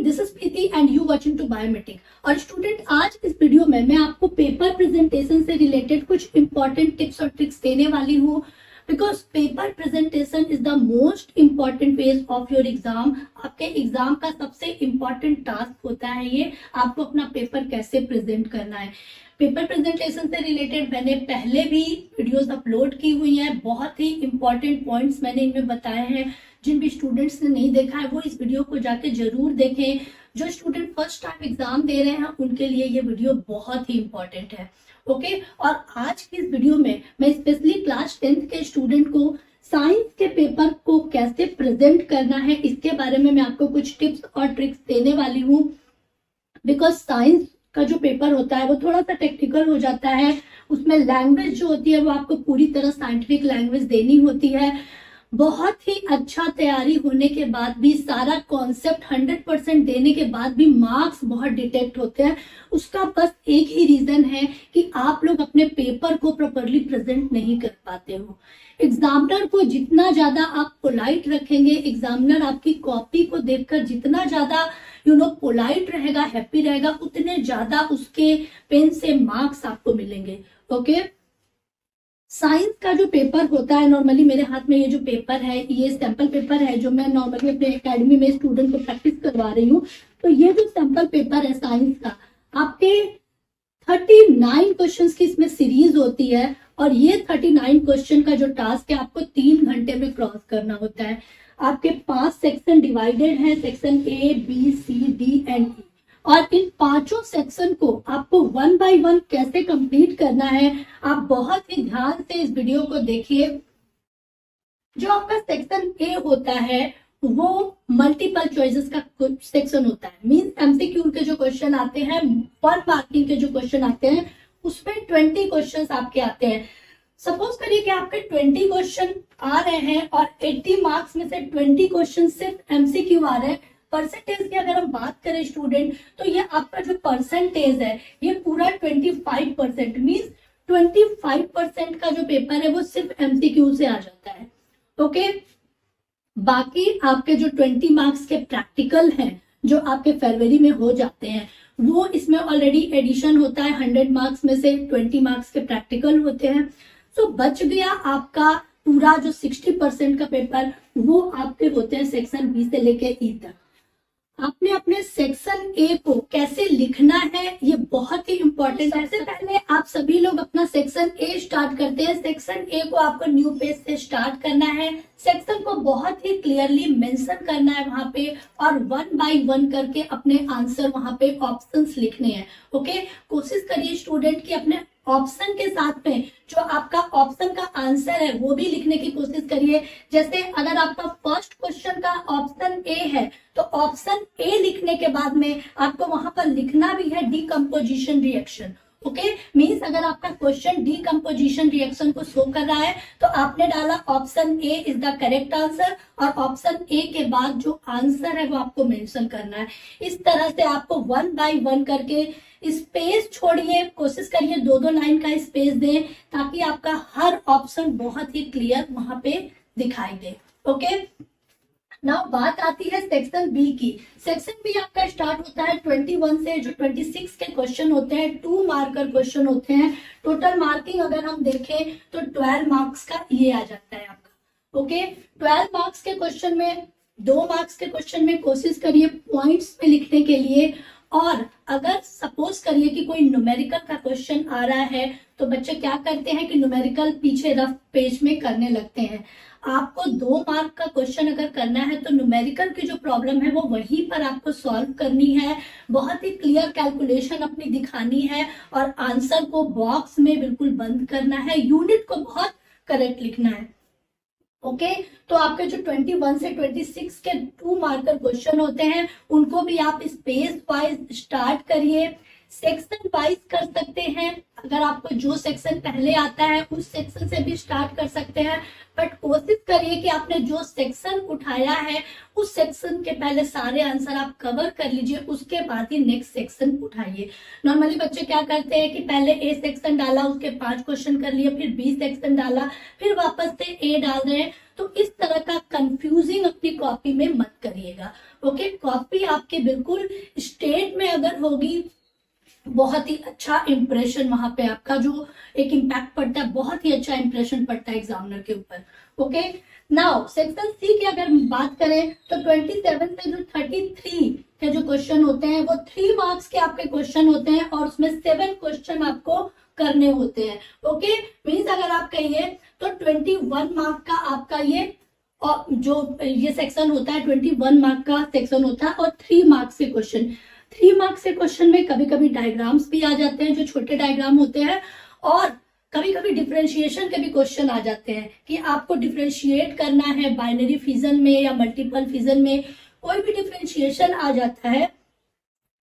Student, this is Preeti and you watching to biometric. और student, आज इस वीडियो में मैं आपको पेपर प्रेजेंटेशन से रिलेटेड कुछ इंपॉर्टेंट टिप्स और ट्रिक्स देने वाली हूँ, because paper presentation is the most important phase of your exam. आपके एग्जाम का सबसे इंपॉर्टेंट टास्क होता है ये, आपको अपना पेपर कैसे प्रेजेंट करना है। पेपर प्रेजेंटेशन से रिलेटेड मैंने पहले भी वीडियोस अपलोड की हुई हैं, बहुत ही इंपॉर्टेंट पॉइंट्स मैंने इनमें बताए हैं। जिन भी स्टूडेंट्स ने नहीं देखा है वो इस वीडियो को जाके जरूर देखें। जो स्टूडेंट फर्स्ट टाइम एग्जाम दे रहे हैं उनके लिए ये वीडियो बहुत ही इंपॉर्टेंट है। ओके, और आज की इस वीडियो में मैं स्पेशली क्लास 10th के स्टूडेंट को साइंस के पेपर को कैसे प्रेजेंट करना है इसके बारे में मैं आपको कुछ टिप्स और ट्रिक्स देने वाली हूँ। बिकॉज साइंस का जो पेपर होता है वो थोड़ा सा टेक्निकल हो जाता है, उसमें लैंग्वेज जो होती है वो आपको पूरी तरह साइंटिफिक लैंग्वेज देनी होती है। बहुत ही अच्छा तैयारी होने के बाद भी, सारा कॉन्सेप्ट 100% देने के बाद भी मार्क्स बहुत डिटेक्ट होते हैं। उसका बस एक ही रीजन है कि आप लोग अपने पेपर को प्रॉपरली प्रेजेंट नहीं कर पाते हो। एग्जामिनर को जितना ज्यादा आप पोलाइट रखेंगे, एग्जामिनर आपकी कॉपी को देखकर जितना ज्यादा पोलाइट रहेगा, हैप्पी रहेगा, उतने ज्यादा उसके पेन से मार्क्स आपको मिलेंगे। ओके, साइंस का जो पेपर होता है, नॉर्मली मेरे हाथ में ये जो पेपर है ये सैंपल पेपर है जो मैं नॉर्मली अपने एकेडमी में स्टूडेंट को प्रैक्टिस करवा रही हूँ। तो ये जो सैंपल पेपर है साइंस का, आपके 39 क्वेश्चंस की इसमें सीरीज होती है और ये 39 क्वेश्चन का जो टास्क है आपको 3 घंटे में क्रॉस करना होता है। आपके 5 सेक्शन डिवाइडेड है, section A, B, C, D and E, और इन पांचों सेक्शन को आपको 1 बाय 1 कैसे कंप्लीट करना है आप बहुत ही ध्यान से इस वीडियो को देखिए। जो आपका सेक्शन A होता है वो मल्टीपल चॉइसेस का सेक्शन होता है, मींस एमसीक्यू के जो क्वेश्चन आते हैं, 1 मार्किंग के जो क्वेश्चन आते हैं उसमें 20 क्वेश्चन आपके आते हैं। सपोज करिए कि आपके 20 क्वेश्चन आ रहे हैं और 80 मार्क्स में से 20 क्वेश्चन सिर्फ एमसीक्यू आ रहे हैं। परसेंटेज की अगर हम बात करें स्टूडेंट, तो ये आपका जो परसेंटेज है ये पूरा 25%, मींस 25% का जो पेपर है वो सिर्फ एमसीक्यू से आ जाता है। ओके, बाकी आपके जो 20 मार्क्स के प्रैक्टिकल हैं जो आपके फरवरी में हो जाते हैं वो इसमें ऑलरेडी एडिशन होता है। 100 मार्क्स में से 20 मार्क्स के प्रैक्टिकल होते हैं। सो बच गया आपका पूरा जो 60% का पेपर, वो आपके होते हैं सेक्शन बी से लेके ई तक। आपने अपने सेक्शन ए को कैसे लिखना है ये बहुत ही इंपॉर्टेंट है। सबसे पहले आप सभी लोग अपना सेक्शन ए स्टार्ट करते हैं। सेक्शन ए को आपको न्यू पेज से स्टार्ट करना है, सेक्शन को बहुत ही क्लियरली मेंशन करना है वहां पे, और 1 बाय 1 करके अपने आंसर वहां पे ऑप्शंस लिखने हैं। ओके, कोशिश करिए स्टूडेंट कि अपने ऑप्शन के साथ में जो आपका ऑप्शन का आंसर है वो भी लिखने की कोशिश करिए। जैसे अगर आपका फर्स्ट क्वेश्चन का ऑप्शन ए है तो ऑप्शन ए लिखने के बाद में आपको वहां पर लिखना भी है डीकंपोजिशन रिएक्शन। ओके, मींस अगर आपका क्वेश्चन डीकंपोजिशन रिएक्शन को शो कर रहा है तो आपने डाला option A is the correct answer, और ऑप्शन ए के बाद जो आंसर है वो आपको मेंशन करना है। इस तरह से आपको 1 बाय 1 करके स्पेस छोड़िए, कोशिश करिए 2-2 लाइन का स्पेस दें ताकि आपका हर ऑप्शन बहुत ही क्लियर वहां पे दिखाई दे। ओके, नाउ बात आती है सेक्शन बी की। सेक्शन बी आपका स्टार्ट होता है 21 से, जो 26 के क्वेश्चन होते हैं 2 मार्कर क्वेश्चन होते हैं। टोटल मार्किंग अगर हम देखें तो 12 मार्क्स का ये आ जाता है आपका। ओके, 12 मार्क्स के क्वेश्चन में 2 मार्क्स के क्वेश्चन में कोशिश करिए पॉइंट्स में लिखने के लिए। और अगर सपोज करिए कि कोई न्यूमेरिकल का क्वेश्चन आ रहा है तो बच्चे क्या करते हैं कि न्यूमेरिकल पीछे रफ पेज में करने लगते हैं। आपको 2 मार्क का क्वेश्चन अगर करना है तो न्यूमेरिकल की जो प्रॉब्लम है वो वहीं पर आपको सॉल्व करनी है, बहुत ही क्लियर कैलकुलेशन अपनी दिखानी है और आंसर को बॉक्स में बिल्कुल बंद करना है, यूनिट को बहुत करेक्ट लिखना है। ओके, तो आपके जो 21 से 26 के 2 मार्कर क्वेश्चन होते हैं उनको भी आप स्पेस वाइज स्टार्ट करिए। सेक्शन वाइज कर सकते हैं, अगर आपको जो सेक्शन पहले आता है उस सेक्शन से भी स्टार्ट कर सकते हैं, बट कोशिश करिए कि आपने जो सेक्शन उठाया है उस सेक्शन के पहले सारे आंसर आप कवर कर लीजिए, उसके बाद ही नेक्स्ट सेक्शन उठाइए। नॉर्मली बच्चे क्या करते हैं कि पहले ए सेक्शन डाला, उसके 5 क्वेश्चन कर लिए, फिर बी सेक्शन डाला, फिर वापस से ए डाल रहे हैं, तो इस तरह का कंफ्यूजिंग अपनी कॉपी में मत करिएगा। ओके, कॉपी आपके बिल्कुल स्टेट में अगर होगी, बहुत ही अच्छा इंप्रेशन वहां पे आपका जो एक इम्पैक्ट पड़ता है, बहुत ही अच्छा इंप्रेशन पड़ता है एग्जामिनर के ऊपर। ओके, नाउ सेक्शन सी की अगर बात करें तो 27 से जो 33 के जो क्वेश्चन होते हैं वो 3 मार्क्स के आपके क्वेश्चन होते हैं और उसमें 7 क्वेश्चन आपको करने होते हैं। ओके, मीन्स अगर आप कहिए तो 21 मार्क का आपका ये और जो ये सेक्शन होता है 21 मार्क का सेक्शन होता है और 3 मार्क्स के क्वेश्चन। 3 मार्क्स के क्वेश्चन में कभी कभी डायग्राम्स भी आ जाते हैं जो छोटे डायग्राम होते हैं, और कभी कभी डिफरेंशिएशन के भी क्वेश्चन आ जाते हैं कि आपको डिफरेंशिएट करना है बाइनरी फिजन में या मल्टीपल फिजन में, कोई भी डिफरेंशिएशन आ जाता है,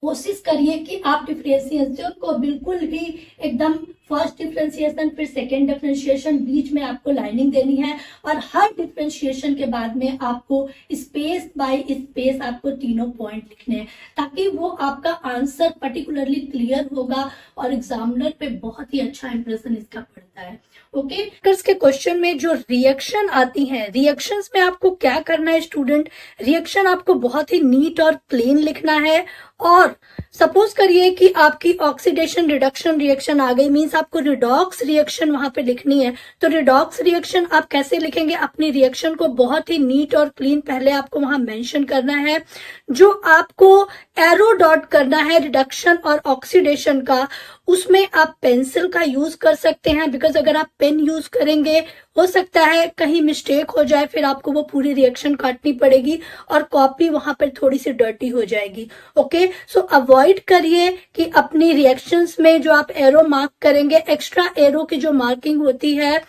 कोशिश करिए कि आप डिफरेंशिएशन को बिल्कुल भी एकदम फर्स्ट डिफरेंशिएशन फिर सेकेंड डिफरेंशिएशन, बीच में आपको लाइनिंग देनी है और हर डिफरेंशिएशन के बाद में आपको स्पेस बाय स्पेस आपको तीनों पॉइंट लिखने हैं, ताकि वो आपका आंसर पर्टिकुलरली क्लियर होगा और एग्जामिनर पे बहुत ही अच्छा इंप्रेशन इसका पड़ता है। ओके, के क्वेश्चन में जो रिएक्शन आती हैं, रिएक्शंस में आपको क्या करना है स्टूडेंट, रिएक्शन आपको बहुत ही नीट और क्लीन लिखना है। और सपोज करिए कि आपकी ऑक्सीडेशन रिडक्शन रिएक्शन आ गई, मींस आपको रिडॉक्स रिएक्शन वहां पे लिखनी है, तो रिडॉक्स रिएक्शन आप कैसे लिखेंगे, अपनी रिएक्शन को बहुत ही नीट और क्लीन पहले आपको वहां मेंशन करना है। जो आपको एरो डॉट करना है रिडक्शन और ऑक्सीडेशन का, उसमें आप पेंसिल का यूज कर सकते हैं, बिकॉज अगर आप पेन यूज करेंगे हो सकता है कहीं मिस्टेक हो जाए, फिर आपको वो पूरी रिएक्शन काटनी पड़ेगी और कॉपी वहां पर थोड़ी सी डर्टी हो जाएगी। ओके, सो अवॉइड करिए कि अपनी रिएक्शंस में जो आप एरो मार्क करेंगे, एक्स्ट्रा एरो की जो मार्किंग होती है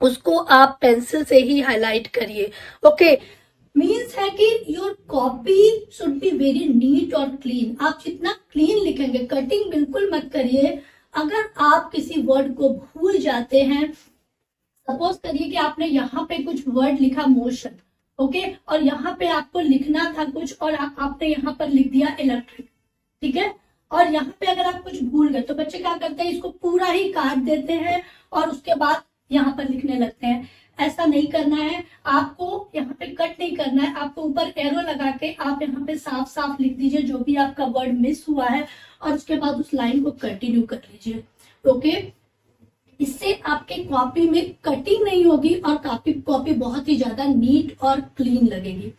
उसको आप पेंसिल से ही हाईलाइट करिए। ओके, मीन्स है कि your copy should be very neat और क्लीन। आप जितना क्लीन लिखेंगे, कटिंग बिल्कुल मत करिए। अगर आप किसी वर्ड को भूल जाते हैं, सपोज करिए कि आपने यहाँ पे कुछ वर्ड लिखा मोशन, ओके, और यहाँ पे आपको लिखना था कुछ और आपने यहाँ पर लिख दिया इलेक्ट्रिक, ठीक है, और यहाँ पे अगर आप कुछ भूल गए तो बच्चे क्या करते हैं, इसको पूरा ही काट देते हैं और उसके बाद यहाँ पर लिखने लगते हैं। ऐसा नहीं करना है, आपको यहाँ पे कट नहीं करना है, आपको ऊपर एरो लगा के आप यहाँ पे साफ साफ लिख दीजिए जो भी आपका वर्ड मिस हुआ है और उसके बाद उस लाइन को कंटिन्यू कर लीजिए। ओके, इससे आपके कॉपी में कटिंग नहीं होगी और कॉपी बहुत ही ज्यादा नीट और क्लीन लगेगी।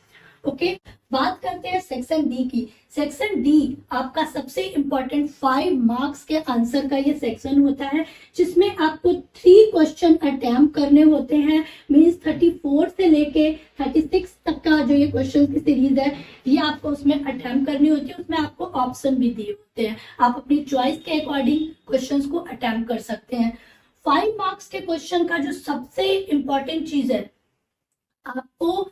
ओके, बात करते हैं सेक्शन डी की। सेक्शन डी आपका सबसे इंपॉर्टेंट 5 मार्क्स के आंसर का ये सेक्शन होता है, जिसमें आपको 3 क्वेश्चन अटेम्प्ट करने होते हैं। मींस 34 से लेके 36 तक का जो ये क्वेश्चन की सीरीज है, ये आपको उसमें अटेम्प्ट करनी होती है। उसमें आपको ऑप्शन भी दिए होते हैं, आप अपनी चॉइस के अकॉर्डिंग क्वेश्चन को अटेम्प्ट कर सकते हैं। 5 मार्क्स के क्वेश्चन का जो सबसे इंपॉर्टेंट चीज है, आपको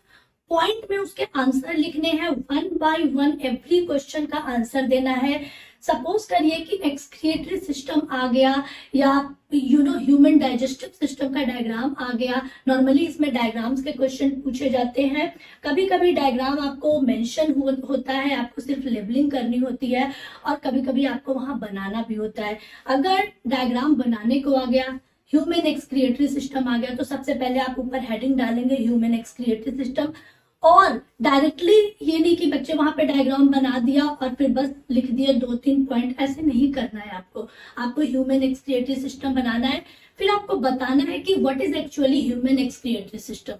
पॉइंट में उसके आंसर लिखने हैं, 1 बाय 1 एवरी क्वेश्चन का आंसर देना है। सपोज करिए कि एक्सक्रिएटरी सिस्टम आ गया या ह्यूमन डाइजेस्टिव सिस्टम का डायग्राम आ गया। नॉर्मली इसमें डायग्राम्स के क्वेश्चन पूछे जाते हैं। कभी कभी डायग्राम आपको मेंशन होता है, आपको सिर्फ लेबलिंग करनी होती है, और कभी कभी आपको वहां बनाना भी होता है। अगर डायग्राम बनाने को आ गया, ह्यूमन एक्सक्रिएटरी सिस्टम आ गया, तो सबसे पहले आप ऊपर हेडिंग डालेंगे ह्यूमन एक्सक्रिएटरी सिस्टम, और डायरेक्टली ये नहीं कि बच्चे वहां पे डायग्राम बना दिया और फिर बस लिख दिए 2-3 पॉइंट, ऐसे नहीं करना है। आपको ह्यूमन एक्सक्रिएटरी सिस्टम बनाना है, फिर आपको बताना है कि what is actually human excretory system,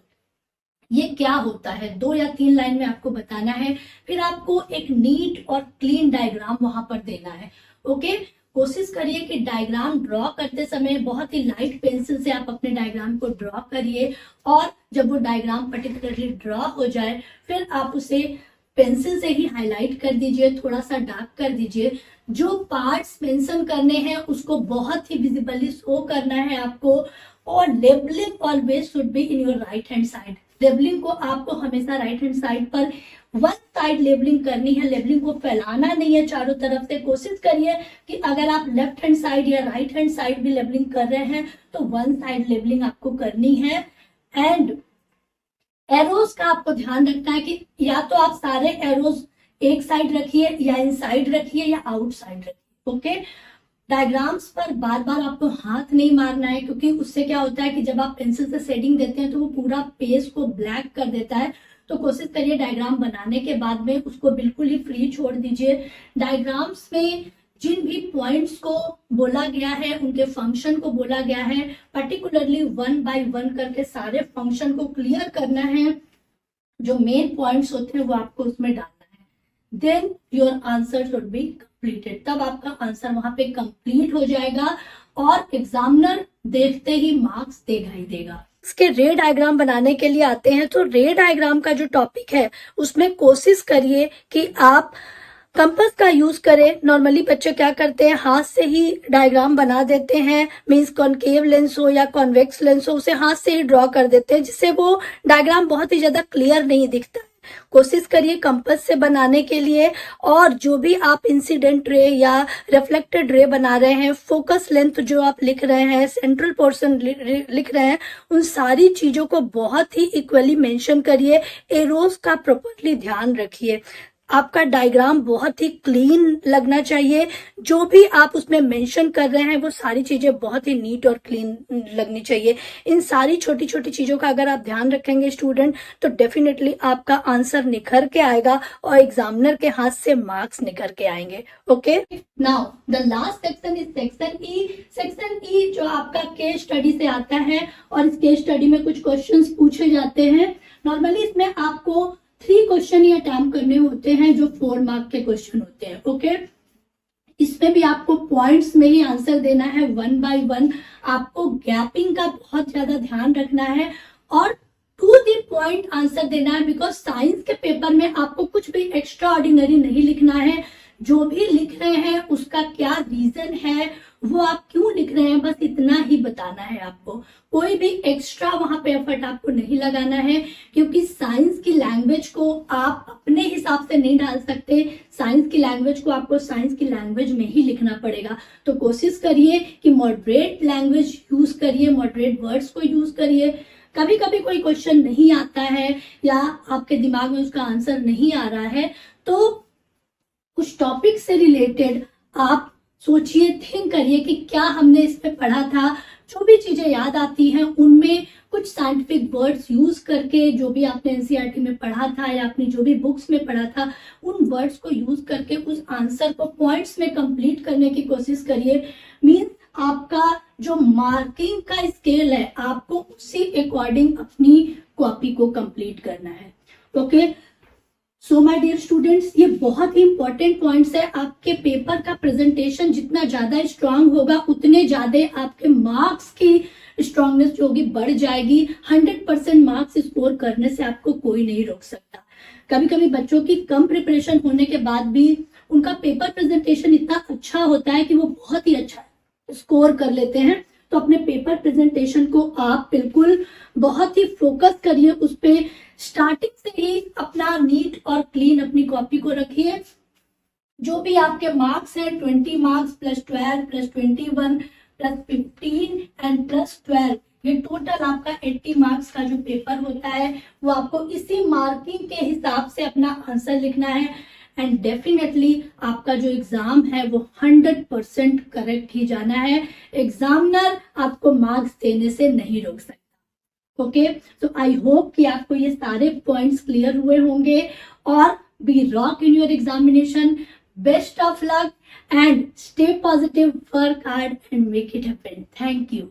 ये क्या होता है। 2 या 3 लाइन में आपको बताना है, फिर आपको एक नीट और क्लीन डायग्राम वहां पर देना है। ओके, कोशिश करिए कि डायग्राम ड्रॉ करते समय बहुत ही लाइट पेंसिल से आप अपने डायग्राम को ड्रॉ करिए, और जब वो डायग्राम पर्टिकुलरली ड्रॉ हो जाए फिर आप उसे पेंसिल से ही हाईलाइट कर दीजिए, थोड़ा सा डार्क कर दीजिए। जो पार्ट्स मेंशन करने हैं उसको बहुत ही विजिबली शो करना है आपको, और labelling always should be in your right hand side. Labelling को आपको हमेशा राइट हैंड साइड पर वन साइड लेबलिंग करनी है, लेबलिंग को फैलाना नहीं है चारों तरफ से। कोशिश करिए कि अगर आप लेफ्ट हैंड साइड या राइट हैंड साइड भी लेबलिंग कर रहे हैं तो वन साइड लेबलिंग आपको करनी है। एंड एरोज का आपको ध्यान रखना है कि या तो आप सारे एरोज एक साइड रखिए, या इन साइड रखिए, या आउट साइड रखिए। ओके, डायग्राम्स पर बार बार आपको हाथ नहीं मारना है, क्योंकि उससे क्या होता है कि जब आप पेंसिल से शेडिंग देते हैं तो वो पूरा पेज को ब्लैक कर देता है। तो कोशिश करिए डायग्राम बनाने के बाद में उसको बिल्कुल ही फ्री छोड़ दीजिए। डायग्राम्स में जिन भी पॉइंट्स को बोला गया है, उनके फंक्शन को बोला गया है, पर्टिकुलरली 1 बाय 1 करके सारे फंक्शन को क्लियर करना है। जो मेन पॉइंट्स होते हैं वो आपको उसमें डालना है। Then your answer should be completed, तब आपका आंसर वहां पे कंप्लीट हो जाएगा और एग्जामिनर देखते ही मार्क्स देगा ही देगा। इसके रे डायग्राम बनाने के लिए आते हैं, तो रे डायग्राम का जो टॉपिक है उसमें कोशिश करिए कि आप कंपास का यूज करें। नॉर्मली बच्चे क्या करते हैं, हाथ से ही डायग्राम बना देते हैं, मींस कॉनकेव लेंस हो या कॉन्वेक्स लेंस हो उसे हाथ से ही ड्रॉ कर देते हैं, जिससे वो डायग्राम बहुत ही ज्यादा क्लियर नहीं दिखता है। कोशिश करिए कंपास से बनाने के लिए, और जो भी आप इंसिडेंट रे या रिफ्लेक्टेड रे बना रहे हैं, फोकस लेंथ जो आप लिख रहे हैं, सेंट्रल पोर्शन लिख रहे हैं, उन सारी चीजों को बहुत ही इक्वली मेंशन करिए। एरोज का प्रॉपरली ध्यान रखिए। आपका डायग्राम बहुत ही क्लीन लगना चाहिए। जो भी आप उसमें मेंशन कर रहे हैं वो सारी चीजें बहुत ही नीट और क्लीन लगनी चाहिए। इन सारी छोटी छोटी चीजों का अगर आप ध्यान रखेंगे स्टूडेंट, तो डेफिनेटली आपका आंसर निखर के आएगा और एग्जामिनर के हाथ से मार्क्स निखर के आएंगे। Okay, now the last section is section E. Section E जो आपका केस स्टडी से आता है, और इस केस स्टडी में कुछ क्वेश्चंस पूछे जाते हैं। नॉर्मली इसमें आपको 3 क्वेश्चन ही अटेम्प्ट करने होते हैं, जो 4 मार्क के क्वेश्चन होते हैं। ओके, इसमें भी आपको पॉइंट्स में ही आंसर देना है 1 बाय 1। आपको गैपिंग का बहुत ज्यादा ध्यान रखना है और टू द पॉइंट आंसर देना है, बिकॉज साइंस के पेपर में आपको कुछ भी एक्स्ट्रा ऑर्डिनरी नहीं लिखना है। जो भी लिख रहे हैं उसका क्या रीजन है, वो आप क्यों लिख रहे हैं, बस इतना ही बताना है आपको। कोई भी एक्स्ट्रा वहां पे एफर्ट आपको नहीं लगाना है, क्योंकि साइंस की लैंग्वेज को आप अपने हिसाब से नहीं डाल सकते। साइंस की लैंग्वेज को आपको साइंस की लैंग्वेज में ही लिखना पड़ेगा। तो कोशिश करिए कि मॉडरेट लैंग्वेज यूज करिए, मॉडरेट वर्ड्स को यूज करिए। कभी कभी कोई क्वेश्चन नहीं आता है या आपके दिमाग में उसका आंसर नहीं आ रहा है, तो उस टॉपिक से रिलेटेड आप सोचिए, थिंक करिए कि क्या हमने इस पे पढ़ा था। जो भी चीजें याद आती हैं उनमें कुछ साइंटिफिक वर्ड्स यूज करके, जो भी आपने एनसीईआरटी में पढ़ा था या आपने जो भी बुक्स में पढ़ा था, उन वर्ड्स को यूज करके उस आंसर को पॉइंट्स में कंप्लीट करने की कोशिश करिए। मींस आपका जो मार्किंग का स्केल है, आपको उसी अकॉर्डिंग अपनी कॉपी को कंप्लीट करना है। Okay, so my dear students, ये बहुत ही इंपॉर्टेंट पॉइंट्स है। आपके पेपर का प्रेजेंटेशन जितना ज्यादा स्ट्रांग होगा, उतने ज्यादा आपके मार्क्स की स्ट्रांगनेस जो होगी बढ़ जाएगी। 100% मार्क्स स्कोर करने से आपको कोई नहीं रोक सकता। कभी कभी बच्चों की कम प्रिपरेशन होने के बाद भी उनका पेपर प्रेजेंटेशन इतना अच्छा होता है कि वो बहुत ही अच्छा स्कोर कर लेते हैं। तो अपने पेपर प्रेजेंटेशन को आप बिल्कुल बहुत ही फोकस करिए उस पे। स्टार्टिंग से ही अपना नीट और क्लीन अपनी कॉपी को रखिए। जो भी आपके मार्क्स हैं, 20 marks plus 12 plus 21 plus 15 and plus 12, ये टोटल आपका 80 मार्क्स का जो पेपर होता है, वो आपको इसी मार्किंग के हिसाब से अपना आंसर लिखना है। एंड डेफिनेटली आपका जो एग्जाम है वो 100% करेक्ट ही जाना है। एग्जामिनर आपको मार्क्स देने से नहीं रोक सकता। ओके, तो आई होप कि आपको ये सारे पॉइंट्स क्लियर हुए होंगे। और be rock in your examination. Best of luck and stay positive, work hard and make it happen. Thank you.